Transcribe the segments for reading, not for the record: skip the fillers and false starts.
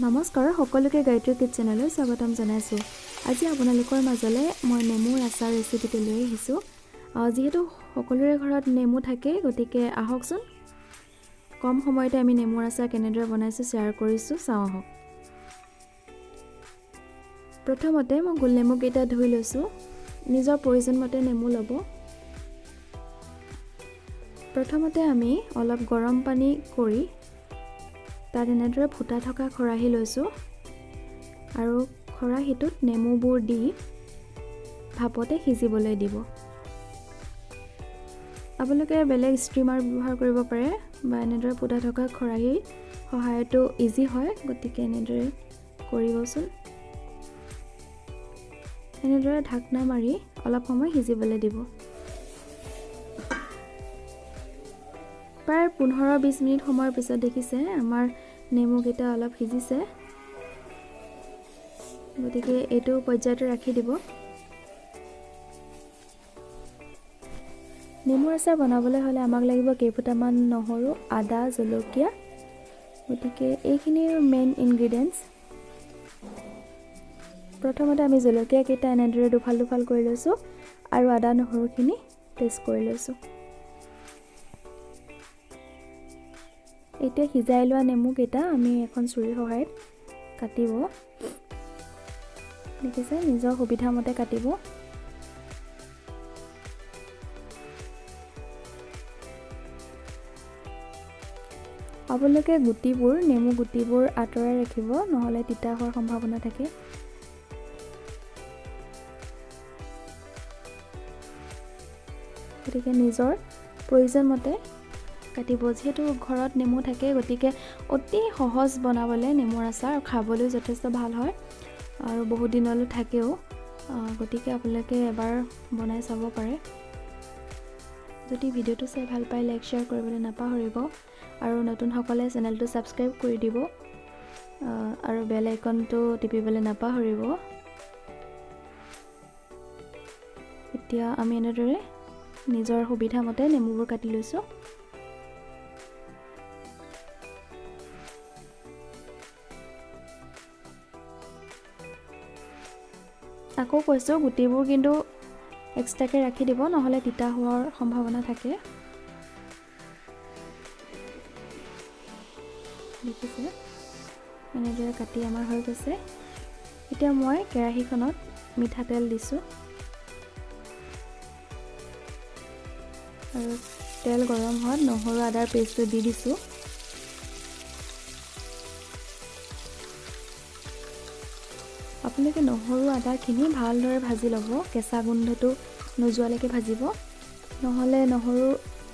নমস্কাৰ সকলোকে গায়ত্ৰী কিটচেনলৈ স্বাগতম জনাইছোঁ। আজি আপোনালোকৰ মাজলৈ মই নেমুৰ আচাৰ ৰেচিপিটো লৈ আহিছোঁ। যিহেতু সকলোৰে ঘৰত নেমু থাকে, গতিকে আহকচোন কম সময়তে আমি নেমুৰ আচাৰ কেনেদৰে বনাইছোঁ শ্বেয়াৰ কৰিছোঁ, চাওঁ আহক। প্ৰথমতে মই গোল নেমুকেইটা ধুই লৈছোঁ। নিজৰ প্ৰয়োজন মতে নেমু ল'ব। প্ৰথমতে আমি অলপ গৰম পানী কৰি তাত এনেদৰে ফুটা থকা খৰাহী লৈছোঁ আৰু খৰাহীটোত নেমুবোৰ দি ভাপতে সিজিবলৈ দিব। আপোনালোকে বেলেগ ষ্ট্ৰিমাৰ ব্যৱহাৰ কৰিব পাৰে বা এনেদৰে ফুটা থকা খৰাহীৰ সহায়তো ইজি হয়, গতিকে এনেদৰে কৰিবচোন। এনেদৰে ঢাকনা মাৰি অলপ সময় সিজিবলৈ দিব। প্ৰায় 15-20 মিনিট সময়ৰ পিছত দেখিছে আমাৰ নেমুকেইটা অলপ সিজিছে, গতিকে এইটো পৰ্যায়তে ৰাখি দিব। নেমুৰ আচাৰ বনাবলৈ হ'লে আমাক লাগিব কেইফুটামান নহৰু, আদা, জলকীয়া, গতিকে এইখিনি মেইন ইনগ্ৰিডিয়েণ্টছ। প্ৰথমতে আমি জলকীয়াকেইটা এনেদৰে দুফাল দুফাল কৰি লৈছোঁ আৰু আদা নহৰুখিনি পেষ্ট কৰি লৈছোঁ। এতিয়া সিজাই লোৱা নেমুকেইটা আমি এখন চুৰিৰ সহায়ত কাটিব। দেখিছে, নিজৰ সুবিধা মতে কাটিব। আপোনালোকে নেমু গুটিবোৰ আঁতৰাই ৰাখিব, নহ'লে তিতা হোৱাৰ সম্ভাৱনা থাকে। গতিকে নিজৰ প্ৰয়োজন মতে কাটিব। যিহেতু ঘৰত নেমু থাকে, গতিকে অতি সহজ বনাবলৈ নেমুৰ আচাৰ, আৰু খাবলৈও যথেষ্ট ভাল হয় আৰু বহুত দিনলৈ থাকেও। গতিকে আপোনালোকে এবাৰ বনাই চাব পাৰে। যদি ভিডিঅ'টো চাই ভাল পায়, লাইক শ্বেয়াৰ কৰিবলৈ নাপাহৰিব আৰু নতুনসকলে চেনেলটো ছাবস্ক্ৰাইব কৰি দিব আৰু বেল আইকনটো টিপিবলৈ নাপাহৰিব। এতিয়া আমি এনেদৰে নিজৰ সুবিধা মতে নেমুবোৰ কাটি লৈছোঁ। আকৌ কৈছোঁ, গুটিবোৰ কিন্তু এক্সট্ৰাকৈ ৰাখি দিব, নহ'লে তিতা হোৱাৰ সম্ভাৱনা থাকে। দেখিছে, এনেদৰে কাটি আমাৰ হৈ গৈছে। এতিয়া মই কেৰাহীখনত মিঠাতেল দিছোঁ আৰু তেল গৰম হোৱাত নহৰু আদাৰ পেষ্টটো দি দিছোঁ। আপোনালোকে নহৰু আদাখিনি ভালদৰে ভাজি ল'ব, কেঁচা গোন্ধটো নোযোৱালৈকে ভাজিব, নহ'লে নহৰু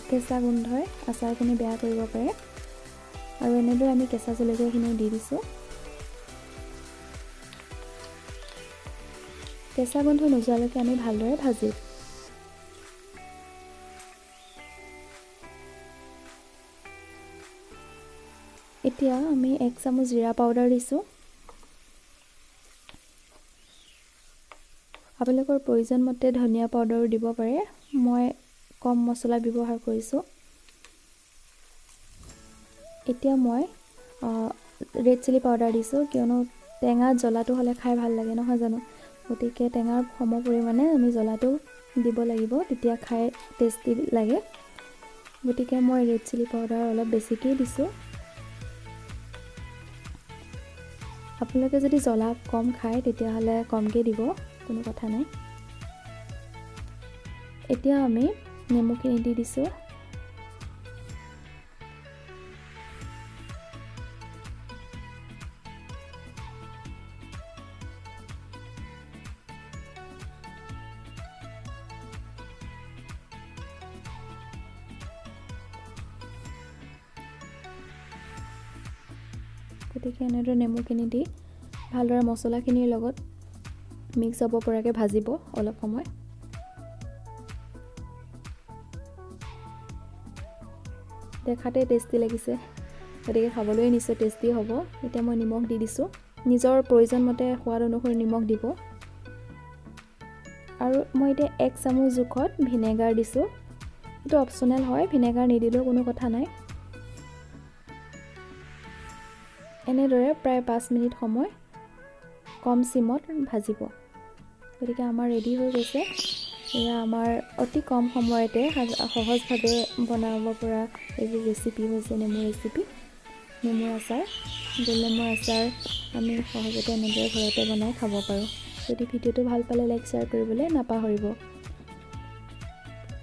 কেঁচা গোন্ধই আচাৰখিনি বেয়া কৰিব পাৰে। আৰু এনেদৰে আমি কেঁচা জলকীয়াখিনিও দি দিছোঁ। কেঁচা গোন্ধ নোযোৱালৈকে আমি ভালদৰে ভাজিম। এতিয়া আমি 1 চামুচ জিৰা পাউডাৰ দিছোঁ। আপোনালোকৰ প্ৰয়োজন মতে ধনিয়া পাউডাৰো দিব পাৰে, মই কম মছলা ব্যৱহাৰ কৰিছোঁ। এতিয়া মই ৰেড চিলি পাউডাৰ দিছোঁ, কিয়নো টেঙা জ্বলাটো হ'লে খাই ভাল লাগে, নহয় জানো? গতিকে টেঙাৰ সম পৰিমাণে আমি জ্বলাটো দিব লাগিব, তেতিয়া খাই টেষ্টি লাগে। গতিকে মই ৰেড চিলি পাউডাৰ অলপ বেছিকৈ দিছোঁ। আপোনালোকে যদি জ্বলা কম খায়, তেতিয়াহ'লে কমকৈ দিব, কোনো কথা নাই। এতিয়া আমি নেমুখিনি দি দিছোঁ। গতিকে এনেদৰে নেমুখিনি দি ভালদৰে মছলাখিনিৰ লগত মিক্স হ'ব পৰাকৈ ভাজিব অলপ সময়। দেখাতে টেষ্টি লাগিছে, গতিকে খাবলৈ নিশ্চয় টেষ্টি হ'ব। এতিয়া মই নিমখ দি দিছোঁ, নিজৰ প্ৰয়োজন মতে সোৱাদ অনুসৰি নিমখ দিব। আৰু মই এতিয়া 1 চামুচ জোখত ভিনেগাৰ দিছোঁ। এইটো অপশ্যনেল হয়, ভিনেগাৰ নিদিলেও কোনো কথা নাই। এনেদৰে প্ৰায় 5 মিনিট সময় কম চিমত ভাজিব। গতিকে আমাৰ ৰেডি হৈ গৈছে। এয়া আমাৰ অতি কম সময়তে সহজভাৱে বনাব পৰা এই ৰেচিপি হৈছে নেমু ৰেচিপি, নেমুৰ আচাৰ। গোল নেমুৰ আচাৰ আমি সহজতে এনেদৰে ঘৰতে বনাই খাব পাৰোঁ। যদি ভিডিঅ'টো ভাল পালে লাইক শ্বেয়াৰ কৰিবলৈ নাপাহৰিব।